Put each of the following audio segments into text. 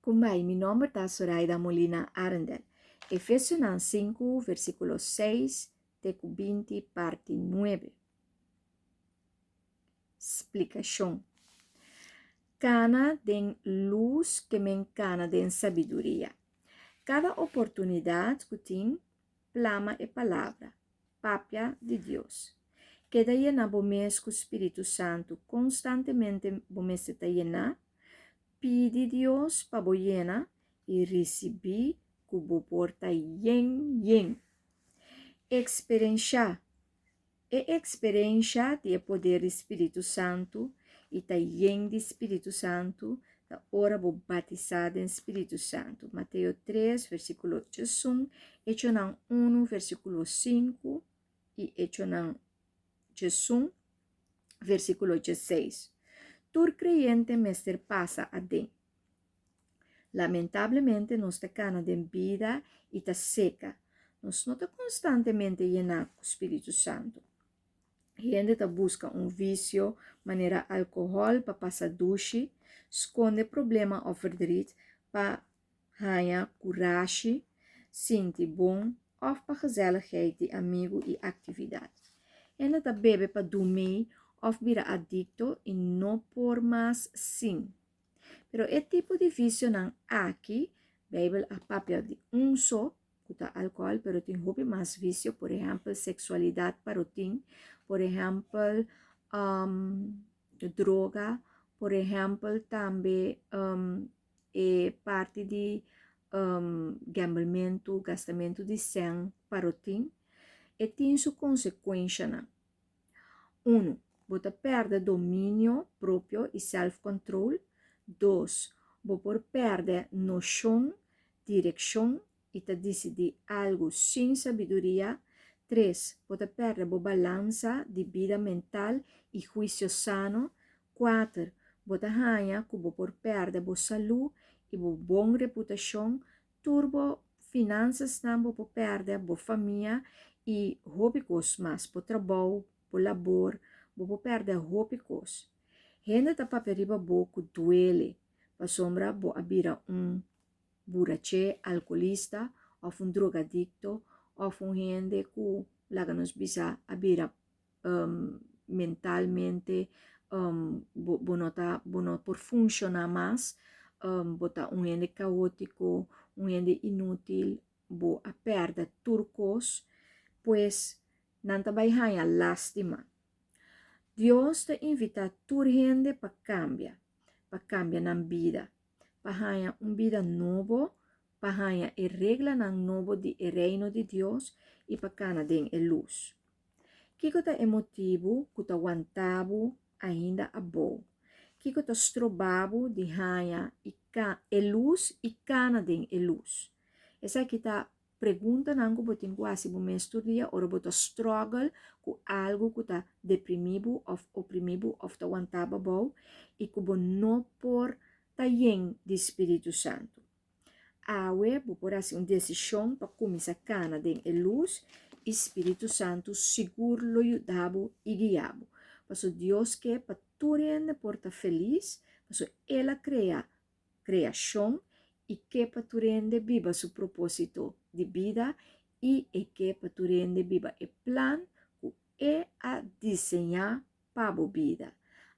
Kumbai, mi nombre está Zoraida Molina Arendel. Efesios 5, versículo 6, teco 20, parte 9. Explicação. Cana den luz que me encana den sabedoria. Cada oportunidade que tem, plama e palavra, papia de Deus. Queda llenar bomes com o Espírito Santo constantemente bomes está llenar, pede Deus para boyena e receber que bo porta yen. Experiência de poder do Espírito Santo e tá yen de Espírito Santo, da hora bo batizada em Espírito Santo. Mateus 3, versículo 1, Echonam 1, versículo 5 e Echonam 1, versículo 16. Tur creyente mester passa a den. Lamentavelmente, nossa cana de vida está seca. Nós não está constantemente llenado com o Espírito Santo. Gente está busca vício, maneira álcool para passar duche, esconde problema ou verdriet para ganhar coragem, sentir bom ou para gezelligheid de amigo e atividade. Gente está bebe para dormir ou vira adicto e não por mais sim. Pero esse tipo de vício não aqui, Bíblia a papel de só, que álcool, pero tem hobby mais vício, por exemplo, sexualidade para o tim, por exemplo, droga, por exemplo, também parte de gamblemento, gastamento de sangue para o tim, e tem sua consequência. 1. Você perde domínio próprio e self-control. 2. Você perde noção, direção e te decide algo sem sabedoria. 3. Você perde a balança de vida mental e juízo sano. 4. Você ganha que você perde a saúde e a boa reputação. Turbo finanças também você perde a família e hobbies mais para trabalho, para labor, você perde hobbies. Gente tá paperiba boco duele, pa sombra bo abira burache alcoolista, ou drogadicto, ou gente que laga nos bisa abira mentalmente bo não por funcionar mais, bota gente caótico, gente inútil, bo a perda turcos, pues nanta vai hanya lástima. Deus te invita a gente para cambiar na vida, para ganhar vida novo, para ganhar a regra novo de reino de Deus e para cana den a luz. Que é motivo que te aguantava ainda a bom? Que te estrobava de ganhar a luz e cana den a luz? Essa aqui tá pergunta nango botin quase bo dia ora bota struggle com algo que tá deprimido ou oprimido ou tá aguantava bom e que bo não por tá yen de Espírito Santo. Awe bo por assim uma decisão para começar cana den a luz, Espírito Santo seguro lo ajudava e guiava. Passo Deus que para tu rende porta feliz, passo ela cria criação e que para tu rende viva seu propósito de vida e que para tu rende viva o plano que é a desenhar para a vida.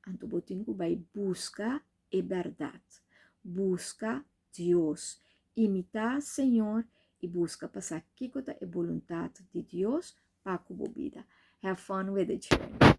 Então, botin que vai buscar a verdade, busca Deus, imitar Senhor e busca passar aqui com a vontade de Deus para a vida. Have fun with it, children.